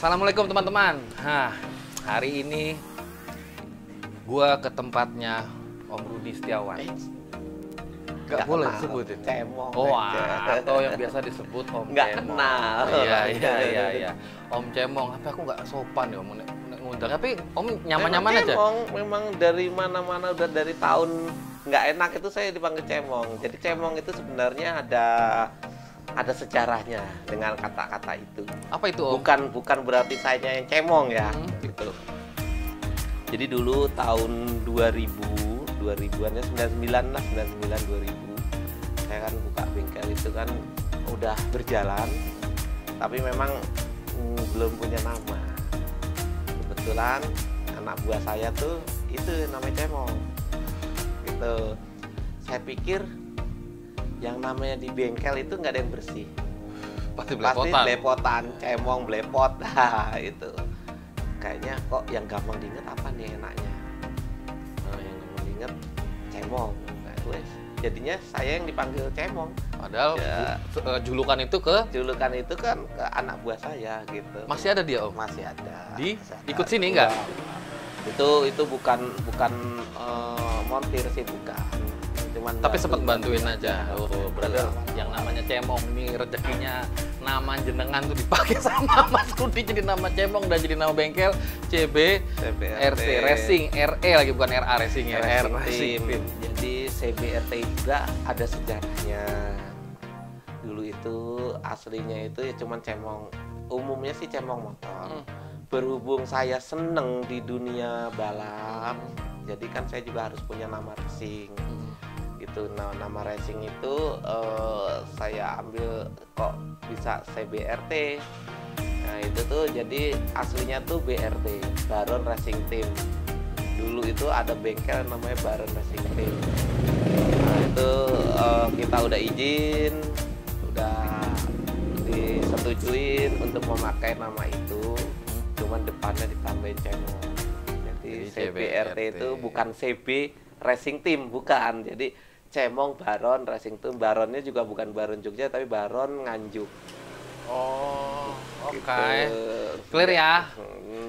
Assalamualaikum teman-teman. Nah, hari ini gua ke tempatnya Om Rudi Setiawan. Gak boleh disebutin. Cemong. Oh, atau yang biasa disebut Om Nggak Cemong. kenal. Iya. Om Cemong. Tapi aku nggak sopan ya Om ngundang. Tapi Om nyaman-nyaman aja. Cemong memang dari mana-mana, udah dari tahun nggak enak itu saya dipanggil Cemong. Jadi Cemong itu sebenarnya ada sejarahnya dengan kata-kata itu. Apa itu Om? Bukan berarti saya yang cemong ya, gitu. Jadi dulu tahun 2000-an ya, 99 lah, 99 2000. Saya kan buka bengkel itu kan udah berjalan, tapi memang belum punya nama. Kebetulan anak buah saya tuh itu namanya Cemong. Gitu. Saya pikir yang namanya di bengkel itu nggak ada yang bersih. Pasti Pasti belepotan. belepotan, cemong, belepot. Nah, itu. Kayaknya kok yang gampang diinget apa nih enaknya? Nah, yang gampang diinget cemong. Nah, wes. Jadinya saya yang dipanggil Cemong. Padahal Ya. julukan itu ke Julukan itu kan ke anak buah saya gitu. masih ada dia Om. Masih ada. Di Masih ada. ikut sini nggak? Itu bukan montir sih, bukan. Cuman Tapi sempat bantu. bantuin aja. Oh, berarti yang namanya Cemong ini rezekinya nama jenengan tuh dipakai sama Mas Rudi jadi nama Cemong dan jadi nama bengkel CB RC Racing RE lagi bukan RA Racing ya. Racing Team. Jadi CBRT juga ada sejarahnya. Dulu itu aslinya itu ya cuman Cemong. Umumnya sih Cemong motor. Berhubung saya seneng di dunia balap, jadi kan saya juga harus punya nama racing. Gitu. Nah, nama racing itu saya ambil kok bisa CBRT. Nah, itu tuh jadi aslinya tuh BRT, Baron Racing Team. Dulu itu ada bengkel namanya Baron Racing Team. Nah, itu kita udah izin, udah disetujuin untuk memakai nama itu. Cuman depannya ditambahin Cemong. Jadi CBRT itu bukan CB Racing Team, bukan. Jadi Cemong Baron Racing Team. Baronnya juga bukan Baron Jogja, tapi Baron Nganjuk. Oh, oke. Gitu. Clear ya.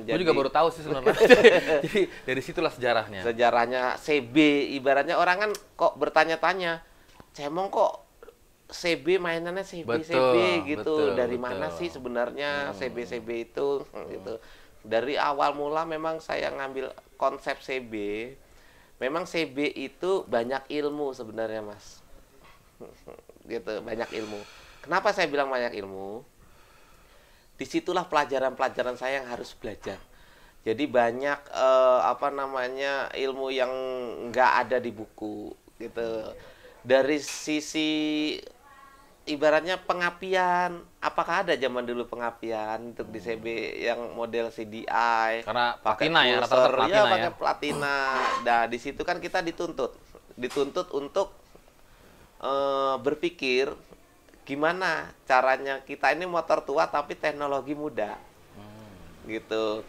Gue juga baru tahu sih sebenarnya. Jadi dari situlah sejarahnya. Sejarahnya CB, ibaratnya orang kan kok bertanya-tanya, Cemong kok CB mainannya CB gitu. Dari mana sih sebenarnya CB itu gitu. Dari awal mula memang saya ngambil konsep CB. Memang CB itu banyak ilmu sebenarnya, Mas. Gitu, banyak ilmu. Kenapa saya bilang banyak ilmu? Disitulah pelajaran-pelajaran saya yang harus belajar. Jadi banyak ilmu yang nggak ada di buku gitu. Dari sisi ibaratnya pengapian, apakah ada zaman dulu pengapian untuk di CB yang model CDI? Karena pakai platina ya, pulser, rata-rata platina ya. pakai platina. Nah, di situ kan kita dituntut untuk berpikir gimana caranya kita ini motor tua tapi teknologi muda. Gitu.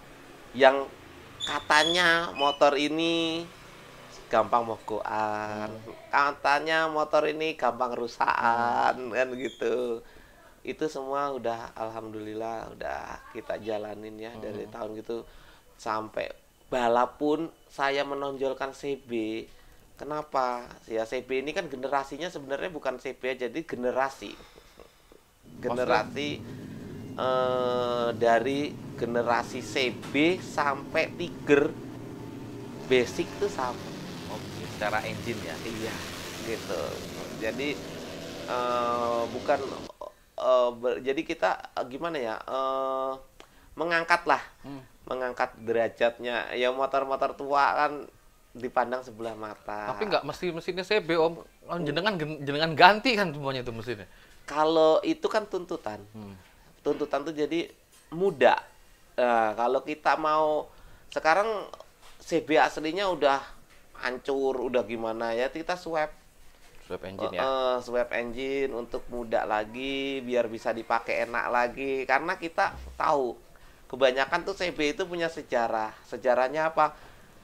Yang katanya motor ini gampang mogokan, katanya motor ini gampang rusakan, kan gitu. Itu semua udah alhamdulillah udah kita jalanin ya dari tahun gitu sampai balap pun saya menonjolkan CB. Kenapa? Ya CB ini kan generasinya sebenarnya bukan CB aja, jadi generasi dari generasi CB sampai Tiger basic tuh sama. Secara engine ya. Iya, gitu. Jadi jadi kita gimana ya? Mengangkat mengangkat derajatnya. Ya motor-motor tua kan dipandang sebelah mata. Tapi nggak mesti mesinnya CB Om. Jenengan ganti kan semuanya itu mesinnya. Kalau itu kan tuntutan. Tuntutan tuh jadi muda. Nah, kalau kita mau sekarang CB aslinya udah hancur, udah gimana ya, kita swap engine ya. Swap engine untuk muda lagi biar bisa dipakai enak lagi, karena kita tahu kebanyakan tuh CB itu punya sejarahnya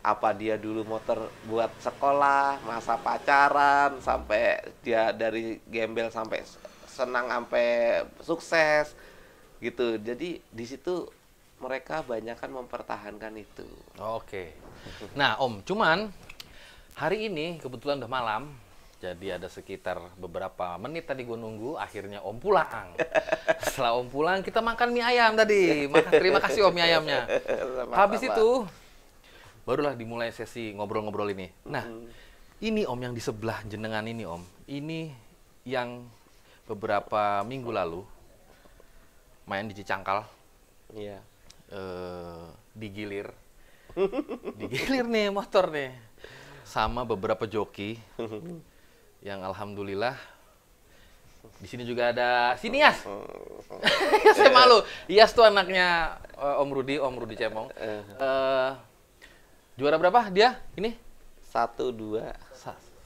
apa dia dulu motor buat sekolah, masa pacaran, sampai dia dari gembel sampai senang sampai sukses gitu. Jadi di situ mereka banyak kan mempertahankan itu. Oke. Nah, Om, cuman hari ini kebetulan udah malam, jadi ada sekitar beberapa menit tadi gue nunggu, akhirnya Om pulang. Setelah Om pulang, kita makan mie ayam tadi. Terima kasih Om mie ayamnya. Habis itu, barulah dimulai sesi ngobrol-ngobrol ini. Nah, ini Om yang di sebelah jenengan ini Om, ini yang beberapa minggu lalu main di Cicangkal. Iya. Digilir nih motor nih sama beberapa joki yang alhamdulillah di sini juga ada Yas. Saya malu. Yas tuh anaknya Om Rudi Cemong. Juara berapa dia ini? 1-2.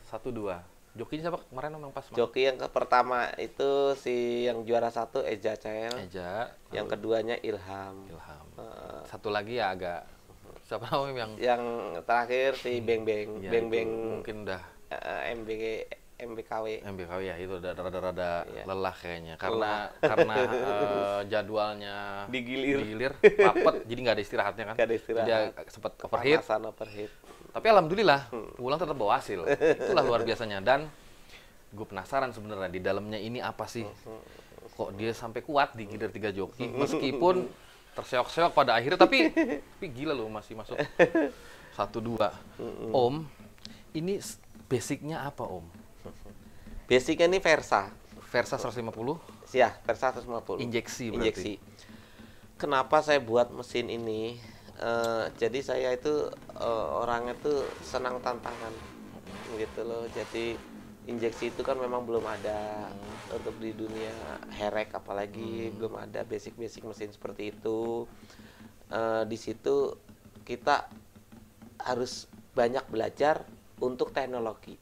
1-2. Jokinya siapa kemarin Om yang pas? Joki yang pertama itu si yang juara 1 Eja Cel. Eja. Yang keduanya Ilham. Satu lagi ya agak siapa namanya yang terakhir si Beng Beng. Ya, Beng Beng mungkin udah MBKW ya itu udah rada-rada ya. lelah kayaknya karena jadwalnya digilir rapet jadi nggak ada istirahatnya kan. Gak ada istirahat. Dia sempat overheat. Tapi alhamdulillah pulang tetap bawa hasil. Itulah luar biasanya. Dan gue penasaran sebenarnya di dalamnya ini apa sih? Kok dia sampai kuat di gilir 3 joki meskipun terseok-seok pada akhirnya tapi gila loh masih masuk 1-2. Om, ini basicnya apa Om? Basicnya ini Versa 150? Ya, Versa 150. Injeksi berarti? Injeksi. Kenapa saya buat mesin ini? Jadi saya itu orangnya tuh senang tantangan gitu loh. Jadi injeksi itu kan memang belum ada untuk di dunia herek, apalagi belum ada basic mesin seperti itu. Di situ kita harus banyak belajar untuk teknologi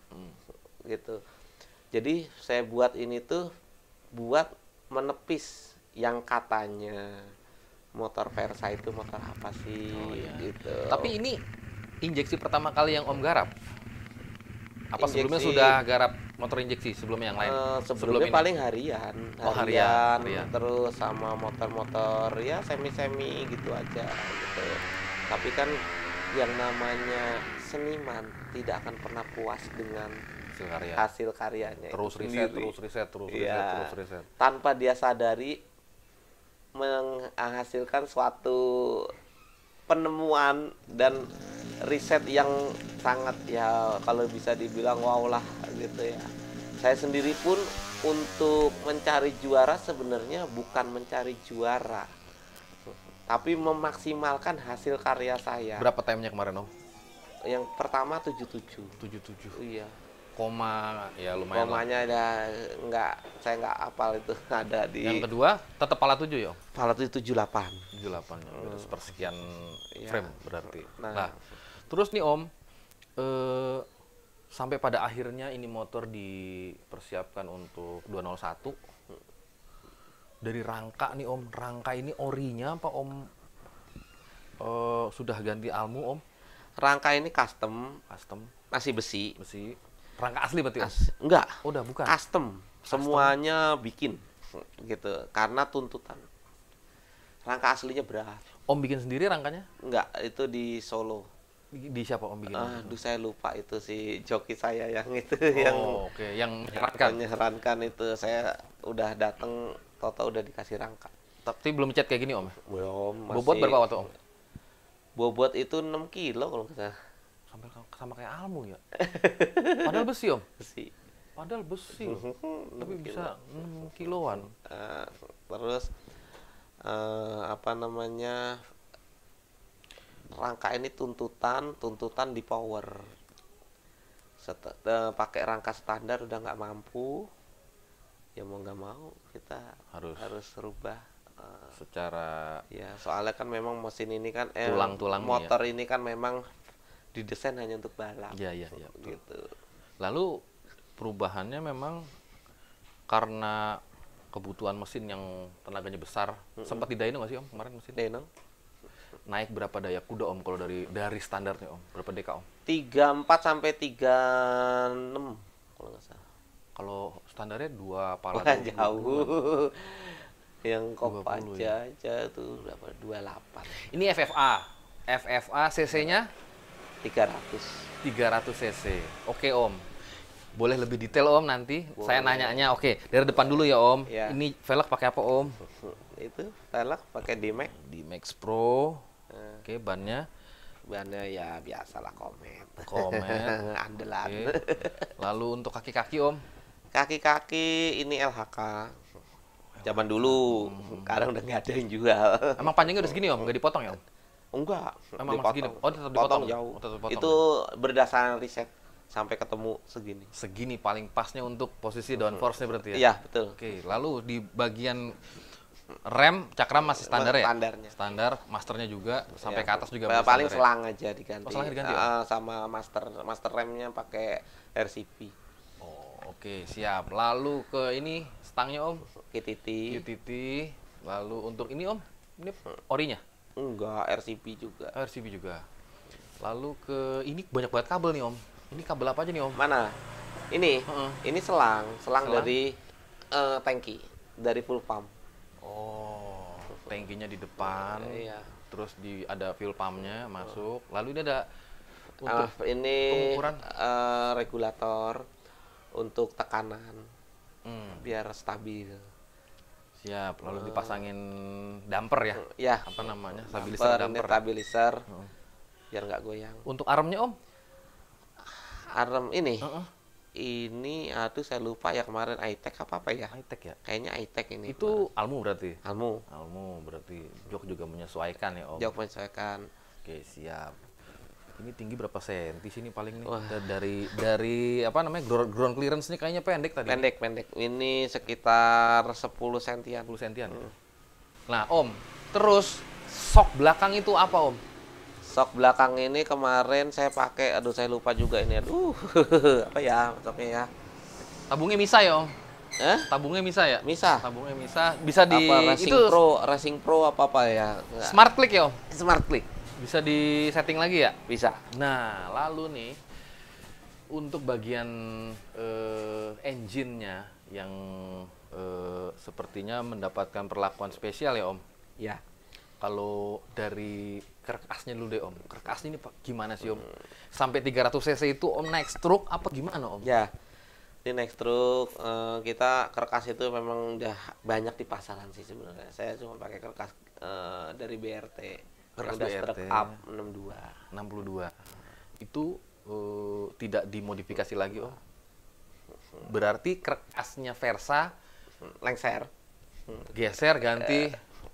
gitu. Jadi saya buat ini tuh buat menepis yang katanya motor Versa itu motor apa sih gitu. Tapi ini injeksi pertama kali yang Om garap? Apa Injeksi, sebelumnya sudah garap motor injeksi sebelumnya yang lain? Sebelumnya paling harian. Harian. Terus sama motor-motor ya semi-semi gitu aja gitu. Tapi kan yang namanya seniman tidak akan pernah puas dengan hasil karyanya. Terus riset. Tanpa dia sadari menghasilkan suatu penemuan dan riset yang sangat ya kalau bisa dibilang wow lah gitu ya. Saya sendiri pun untuk mencari juara sebenarnya bukan mencari juara, tapi memaksimalkan hasil karya saya. Berapa time-nya kemarin Om? Yang pertama 77. Iya. Koma ya lumayan. Komanya ada saya nggak hafal itu ada di. Yang kedua tetap pala 7 ya? Pala 78. 78 ya. Sepersekian frame berarti. Nah, terus nih Om, sampai pada akhirnya ini motor dipersiapkan untuk 201. Dari rangka nih Om, rangka ini orinya apa Om? Sudah ganti almu Om? Rangka ini custom. Masih besi. Rangka asli berarti? Enggak. Udah bukan. Custom. Semuanya bikin gitu karena tuntutan. Rangka aslinya berat. Om bikin sendiri rangkanya? Enggak, itu di Solo. Di siapa Om bikin? Aduh saya lupa itu si joki saya yang itu yang menyerankan itu. Saya udah datang toto udah dikasih rangka. Tapi belum cat kayak gini Om? Belum. Bobot berapa waktu Om? Bobot itu 6 kilo kalau nggak salah. Sama kayak almu ya. Padahal besi Om. Padahal besi. Tapi bisa 6 kiloan. Terus apa namanya? Rangka ini tuntutan di power. Pakai rangka standar udah nggak mampu. Ya mau nggak mau kita harus rubah. Secara ya soalnya kan memang mesin ini kan tulang-tulang motor ini kan memang didesain hanya untuk balap. Iya, gitu. Lalu perubahannya memang karena kebutuhan mesin yang tenaganya besar. Sempat di dyno nggak sih Om kemarin mesin? Dyno. Naik berapa daya kuda Om kalau dari standarnya Om? Berapa dk Om? 34 sampai 36 kalau nggak salah. Kalau standarnya 2 pala. Jauh. Yang 20 Kopaja aja tuh berapa? 28. Ini FFA. FFA cc-nya 300. 300 cc. Oke Om. Boleh lebih detail Om nanti. Saya nanyanya. Oke, dari depan dulu ya Om. Ya. Ini velg pakai apa Om? Itu velg pakai D-Max. D-Max Pro. Oke, bannya Bannya ya biasalah Comet. Comet. Andalan. Oke. Lalu untuk kaki-kaki Om? Kaki-kaki ini LHK. Zaman dulu. Sekarang udah nggak ada yang jual. Emang panjangnya udah segini Om? Nggak dipotong ya Om? Enggak. Emang dipotong. segini? Oh, tetap dipotong. Jauh. Oh, tetap dipotong. Itu berdasarkan riset sampai ketemu segini. Segini paling pasnya untuk posisi downforce-nya berarti ya? Iya, betul. Oke, lalu di bagian rem, cakram masih standar ya? Standarnya. Standar, masternya juga, sampai Ya, ke atas juga paling standar ya? selang aja diganti. Oh, selangnya diganti, sama master remnya pakai RCP. Oh, oke, siap. Lalu ke ini, stangnya Om? KTT. UTT. Lalu untuk ini Om? Ini orinya? Enggak, RCP juga. RCB juga. Lalu ke ini banyak banget kabel nih Om. Ini kabel apa aja nih Om? Mana? Ini. Heeh. Ini selang Selang? dari tangki, dari full pump. Oh, tangkinya di depan. Iya. Terus ada fuel pumpnya masuk. Lalu ini ada untuk Ini pengukuran? regulator untuk tekanan biar stabil. Siap. Lalu dipasangin damper ya? Ya. Apa namanya? Stabilizer damper. Stabilizer biar nggak goyang. Untuk armnya Om? Arm ini. Heeh. Ini aduh saya lupa ya kemarin iTech apa ya? High-tech ya? Kayaknya iTech ini. Itu Almu berarti? Almu. Almu berarti jok juga menyesuaikan ya Om? Jok menyesuaikan. Oke, siap. Ini tinggi berapa senti sini paling nih? Wah. Dari apa namanya? Ground clearance-nya kayaknya pendek tadi. Pendek. Ini sekitar 10 sentian. 10 sentian. Nah, Om, terus sok belakang itu apa, Om? Sok belakang ini kemarin saya pakai, aduh saya lupa juga ini. Aduh. Apa ya soknya ya? Tabungnya Misa ya, Om? Tabungnya Misa ya? Misa. Tabungnya Misa. Bisa di Apa Racing Pro apa ya? Nggak. Smart Click ya, Om? Smart Click. Bisa di setting lagi ya? Bisa. Nah, lalu nih untuk bagian engine-nya yang sepertinya mendapatkan perlakuan spesial ya, Om? Ya. Kalau dari karkasnya dulu deh Om, karkasnya ini gimana sih Om? Sampai 300 cc itu Om naik stroke apa gimana Om? Ya, di next stroke kita karkas itu memang udah banyak di pasaran sih sebenarnya. Saya cuma pakai karkas dari BRT, Karkas udah BRT. stroke up 62. 62. Itu tidak dimodifikasi lagi Om? Berarti karkasnya Versa Lengser. geser ganti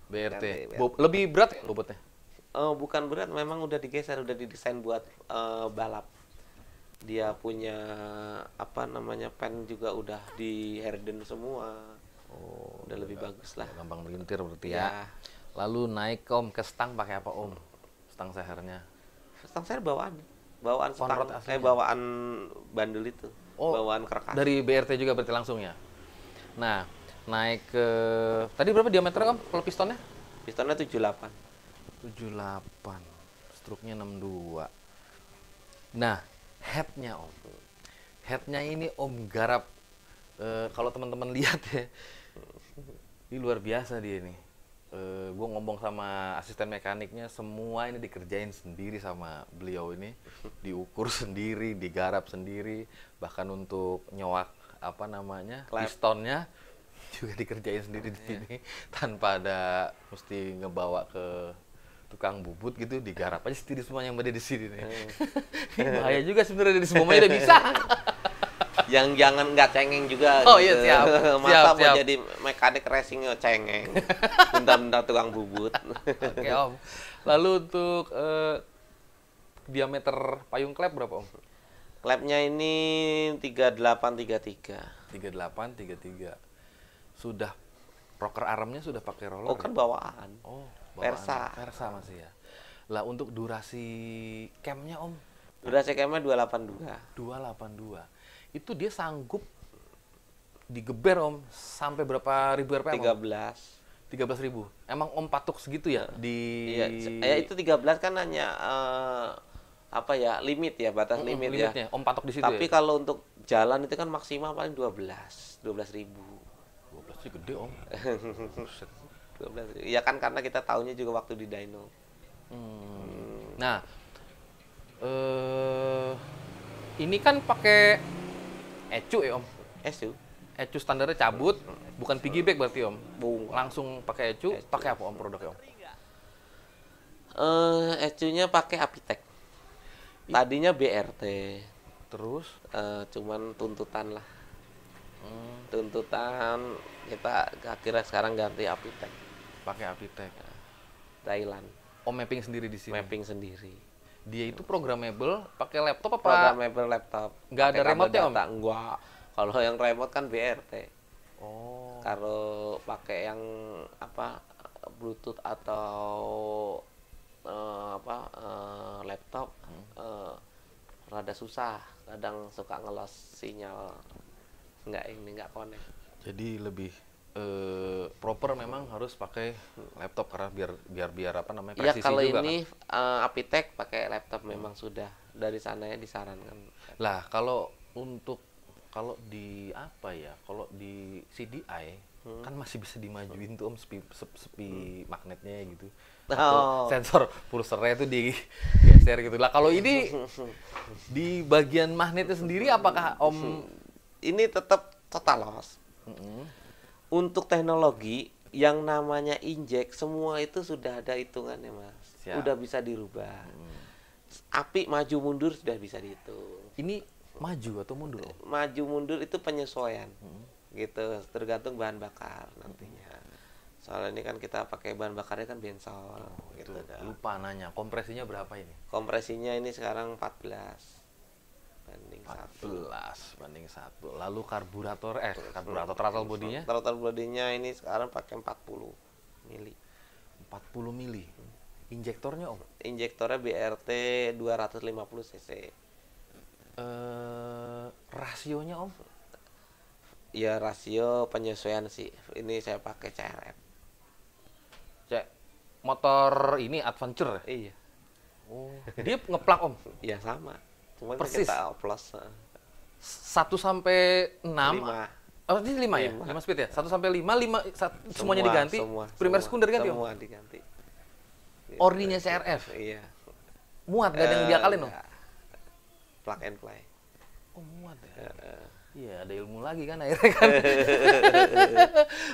BRT. ganti BRT. Lebih berat ya bobotnya? Bukan berat, memang udah digeser, udah didesain buat balap. Dia punya apa namanya pen juga udah di harden semua. Oh, udah lebih bagus lah. Gampang melintir berarti Ya. ya. Lalu naik Om ke stang pakai apa Om? Stang sehernya. Stang saya bawaan On stang, road aslinya? bawaan bandel itu. Oh, bawaan karkas. dari BRT juga berarti langsung ya? Nah, naik ke... Tadi berapa diameternya Om kalau pistonnya? Pistonnya 78. 78. Struknya 62. Nah, headnya Om. Headnya ini Om garap. Kalau teman-teman lihat ya, ini luar biasa dia nih. Gue ngomong sama asisten mekaniknya, semua ini dikerjain sendiri sama beliau ini, diukur sendiri, digarap sendiri, bahkan untuk nyowak apa namanya pistonnya juga dikerjain sendiri di sini, tanpa ada mesti ngebawa ke tukang bubut gitu, digarap aja sendiri semua yang ada di sini nih. Ini bahaya juga sebenarnya di semuanya udah bisa. Yang jangan nggak cengeng juga. Oh gitu. iya, siap. Masa Siap, mau siap. jadi mekanik racing cengeng. Bentar-bentar tukang bubut. Oke Om. Lalu untuk diameter payung klep berapa Om? Klepnya ini 3833. 3833. Sudah rocker armnya sudah pakai roller. Oh kan bawaan. Oh, Versa. Versa masih ya. Lah untuk durasi camnya Om? Durasi camnya 282. 282. Itu dia sanggup digeber Om sampai berapa ribu RPM? 13. 13.000. Emang Om patok segitu ya di Iya, itu 13 kan hanya apa ya, limit ya, batas limit ya. limitnya. Om patok di situ Tapi ya. kalau untuk jalan itu kan maksimal paling 12.000. 12.000. sih gede Om. 12. Ya kan karena kita tahunya juga waktu di dyno. Nah, ini kan pakai ecu ya Om. Ecu. Ecu standarnya cabut, bukan piggyback berarti Om. Bung. Langsung pakai ecu. Pakai apa Om produknya Om? Ecunya pakai Apitek. Tadinya BRT. Terus? Cuman tuntutan lah. Tuntutan kita akhirnya sekarang ganti Apitek. Pakai Apitek. Thailand. Om mapping sendiri di sini. Mapping sendiri. Dia itu programmable, pakai laptop apa? Programmable laptop. Nggak ada remote-nya Om? Enggak. Kalau yang remote kan BRT. Oh. Kalau pakai yang apa Bluetooth atau laptop rada susah, kadang suka ngelos sinyal, nggak connect. Jadi lebih proper memang harus pakai laptop karena biar apa namanya Ya presisi kalau juga ini kan. Apitek pakai laptop memang sudah dari sananya disarankan. Lah kalau di apa ya, kalau di CDI kan masih bisa dimajuin tuh Om sepi magnetnya gitu. Atau sensor pulsernya itu digeser gitu. Lah kalau ini di bagian magnetnya sendiri apakah Om Ini tetap total loss. Untuk teknologi yang namanya injek semua itu sudah ada hitungannya Mas. Siap. Udah bisa dirubah. Api maju mundur sudah bisa dihitung. ini maju atau mundur Om? Maju mundur itu penyesuaian. Gitu, tergantung bahan bakar nantinya. Soalnya ini kan kita pakai bahan bakarnya kan bensol gitu. Lupa nanya, kompresinya berapa ini? Kompresinya ini sekarang 14 banding 1. 14 banding 1. Lalu karburator throttle bodinya? Throttle bodinya ini sekarang pakai 40 mili. 40 mili. Injektornya Om? Injektornya BRT 250 cc. Rasionya Om? Ya rasio penyesuaian sih. Ini saya pakai CRF. Motor ini adventure? Iya. Oh. Dia ngeplak Om? Iya sama. Cuma Persis? kita plus 1 sampai 6? 5. Oh, ini 5 ya? 5 speed ya? 1 sampai 5, semuanya diganti? Primer sekunder ganti Om? Semua diganti. Orinya CRF? Iya. Muat? Gak ada yang diakalin Om? Plug and play. Oh muat ya? Iya, ada ilmu lagi kan akhirnya kan.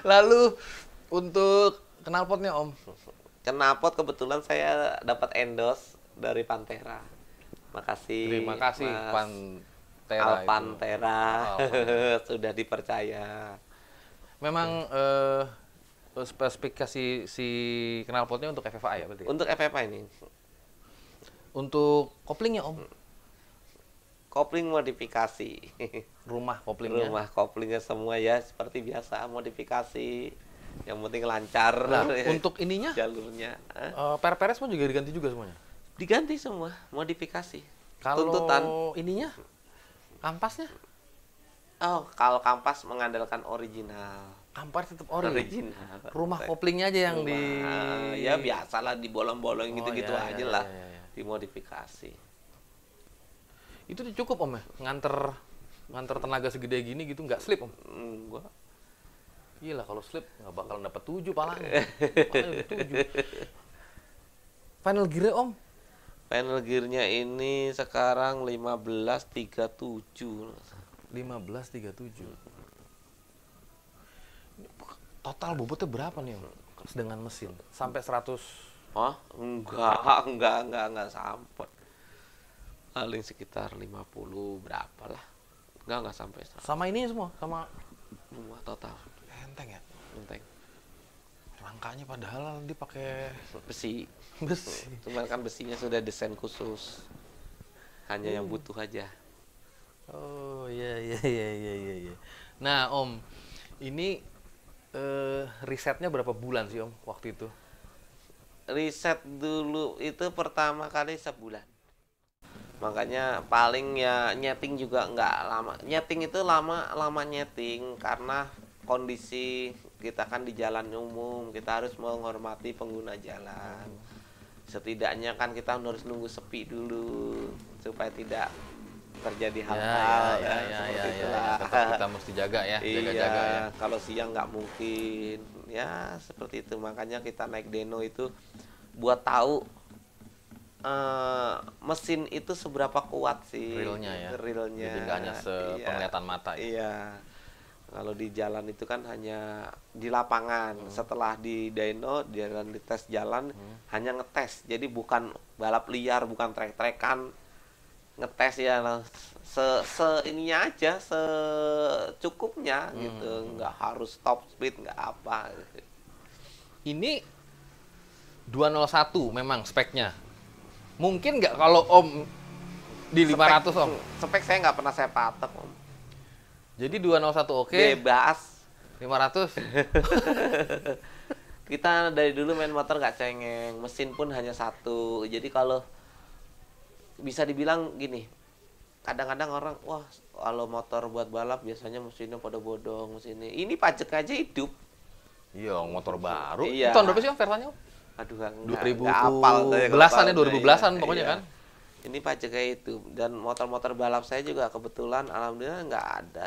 Lalu untuk knalpotnya Om? Knalpot kebetulan saya dapat endorse dari Pantera. Makasih. Terima kasih Mas Pantera. Alpantera sudah dipercaya. Memang spesifikasi si knalpotnya untuk FFA ya berarti? Untuk FFA ini. Untuk koplingnya Om? Kopling modifikasi. Rumah koplingnya? Rumah koplingnya semua ya seperti biasa, modifikasi. Yang penting lancar. Nah, untuk ininya? Jalurnya. Per-peres pun juga diganti juga semuanya? Diganti semua, modifikasi. Kalau tuntutan ininya? Kampasnya? Oh, kalau kampas mengandalkan original. Kampas tetap ori? Original. Rumah koplingnya aja yang ya biasalah dibolong-bolong gitu-gitu iya, aja iya, lah. iya, iya. Dimodifikasi. Itu cukup Om ya? Nganter tenaga segede gini gitu nggak slip Om? Enggak. Iya lah kalau slip nggak bakal dapet 7 palanya. Palanya udah 7. Final gear Om? Final gearnya ini sekarang 1537. 1537. Total bobotnya berapa nih Om? Dengan mesin sampai 100? Oh, enggak sampai. Paling sekitar 50 berapa lah. Enggak sampai 100. Sama ini semua? Sama total. enteng ya? Enteng. Rangkanya padahal dia pakai Besi. besi. Cuman kan besinya sudah desain khusus. Hanya yang butuh aja. Oh iya. Nah Om, ini risetnya berapa bulan sih Om waktu itu? Riset dulu itu pertama kali sebulan. Makanya paling ya nyeting juga nggak lama. Nyeting itu lama nyeting karena kondisi kita kan di jalan umum, kita harus menghormati pengguna jalan. Setidaknya kan kita harus nunggu sepi dulu supaya tidak terjadi hal-hal seperti itulah. Tetap kita mesti jaga ya, jaga-jaga ya. Kalau siang nggak mungkin, ya seperti itu. Makanya kita naik Deno itu buat tahu mesin itu seberapa kuat sih. Realnya ya. Realnya. Jadi nggak hanya sepenglihatan mata ya. Iya. Kalau di jalan itu kan hanya di lapangan. Setelah di dyno, di tes jalan, hanya ngetes. Jadi bukan balap liar, bukan trek-trekan, ngetes ya ininya aja, secukupnya gitu. Nggak harus top speed, nggak apa. Ini 201 memang speknya. Mungkin nggak kalau Om di 500 Om? Spek saya nggak pernah saya patok Om. Jadi 201 oke. Bebas. 500. Kita dari dulu main motor nggak cengeng, mesin pun hanya satu. Jadi kalau bisa dibilang gini, kadang-kadang orang, wah kalau motor buat balap biasanya mesinnya pada bodong mesinnya. Ini pajak aja hidup. Iya, motor baru. Iya. Tahun berapa sih Om Versanya Om? Aduh, 2010-an ya, 2012-an pokoknya kan. Ini pajak kayak itu. Dan motor-motor balap saya juga kebetulan alhamdulillah nggak ada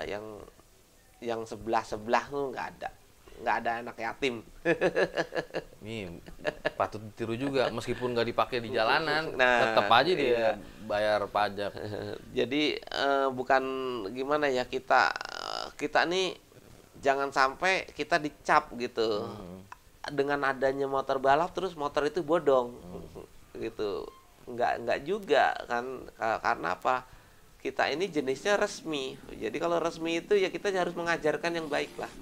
yang sebelah tuh nggak ada anak yatim. Nih patut ditiru juga, meskipun nggak dipakai di jalanan, tetap aja dia iya. bayar pajak. Jadi bukan gimana ya, kita nih jangan sampai kita dicap gitu. Dengan adanya motor balap terus motor itu bodong gitu, nggak juga kan, karena apa, kita ini jenisnya resmi. Jadi kalau resmi itu ya kita harus mengajarkan yang baik lah.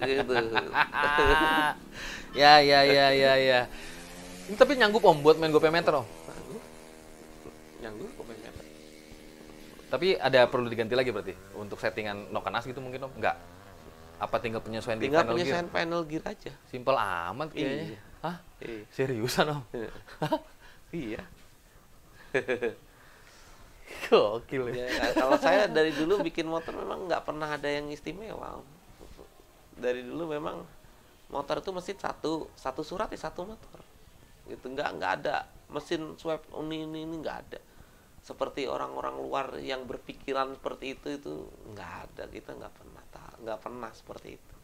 Gitu. Ya. Ini tapi nyanggup Om buat main GoPayMeter Om? Nyanggup GoPayMeter. Tapi ada perlu diganti lagi berarti untuk settingan nokanas gitu mungkin Om? Enggak. Apa tinggal penyesuaian di panel gear? Tinggal penyesuaian panel gear aja. Simpel amat kayaknya. Iya. Hah? Iya. Seriusan Om? Iya. Gokil ya. Kalau saya dari dulu bikin motor memang nggak pernah ada yang istimewa Om. Dari dulu memang motor itu mesin satu surat ya satu motor. Gitu, nggak ada mesin swap ini nggak ada. Seperti orang-orang luar yang berpikiran seperti itu nggak ada. Kita nggak pernah seperti itu.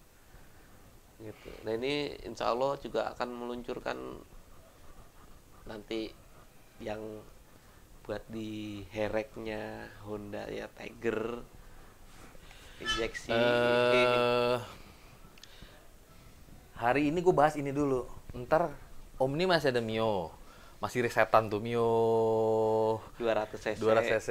Gitu. Nah ini insya Allah juga akan meluncurkan nanti yang buat di hereknya Honda ya, Tiger injeksi. Hari ini gue bahas ini dulu. Ntar Om ini masih ada Mio, masih resetan tuh Mio 200 cc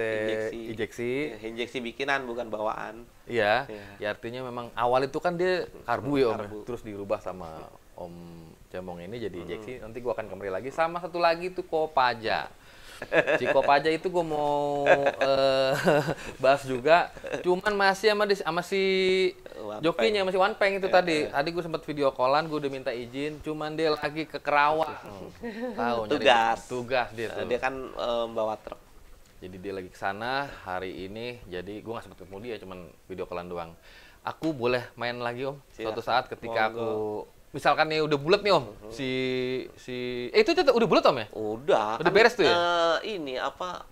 injeksi bikinan bukan bawaan. Iya. Ya artinya memang awal itu kan dia karbu ya Om, karbu. terus dirubah sama Om Cemong ini jadi injeksi. Nanti gue akan kembali lagi sama satu lagi tuh Kopaja. Si Kopaja itu gue mau bahas juga, cuman masih sama si jokinya, masih One Peng itu tadi. Tadi gue sempat video callan, gue udah minta izin, cuman dia lagi ke Kerawang. Tahu tugas dia tuh. Dia kan bawa truk. Jadi dia lagi ke sana hari ini, jadi gue nggak sempat ketemu dia, cuman video callan doang. Aku boleh main lagi Om, suatu saat ketika aku misalkan nih udah bulat nih Om, itu udah bulat Om ya? Udah kan, beres tuh ya? Ini apa?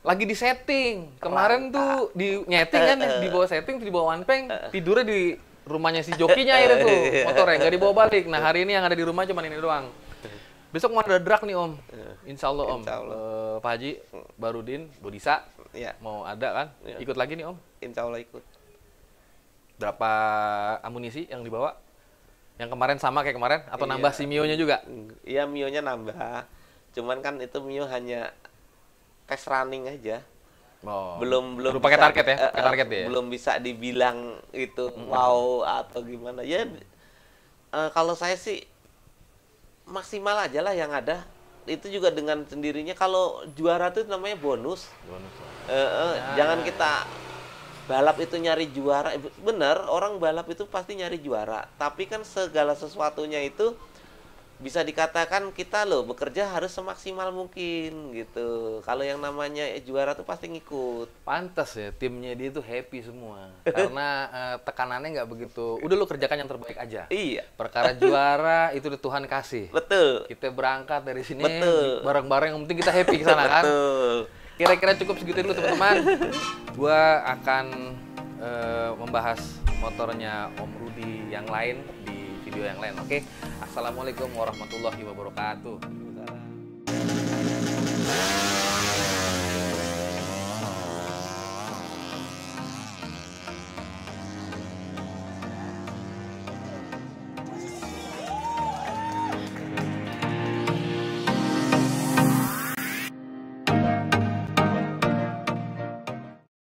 Lagi di setting. Kemarin tuh di nyeting kan, di bawah setting, di bawah One Peng, tidurnya di rumahnya si jokinya akhirnya tuh, motornya nggak dibawa balik. Nah hari ini yang ada di rumah cuma ini doang. Besok mau ada drag nih Om, Insya Allah Om. Pak Haji, Barudin, Bodisa, mau ada kan? Ikut lagi nih Om? Insya Allah ikut. Berapa amunisi yang dibawa? Yang kemarin sama kayak kemarin atau nambah si Mio-nya juga? Iya, Mio-nya nambah. Cuman kan itu Mio hanya tes running aja. Oh, belum pakai target ya? Pakai target ya? Belum bisa dibilang itu wow atau gimana. Ya kalau saya sih maksimal aja lah yang ada. Itu juga dengan sendirinya, kalau juara itu namanya bonus. Jangan kita balap itu nyari juara, bener, orang balap itu pasti nyari juara, tapi kan segala sesuatunya itu bisa dikatakan kita loh bekerja harus semaksimal mungkin gitu. Kalau yang namanya juara tuh pasti ngikut. Pantas ya timnya dia tuh happy semua karena tekanannya nggak begitu. Udah lo kerjakan yang terbaik aja. Iya. Perkara juara itu udah Tuhan kasih. Betul. Kita berangkat dari sini bareng-bareng, yang penting kita happy ke sana kan. Betul. Kira-kira cukup segitu dulu teman-teman. Gua akan membahas motornya Om Rudi yang lain di video yang lain. Oke. Assalamualaikum warahmatullahi wabarakatuh.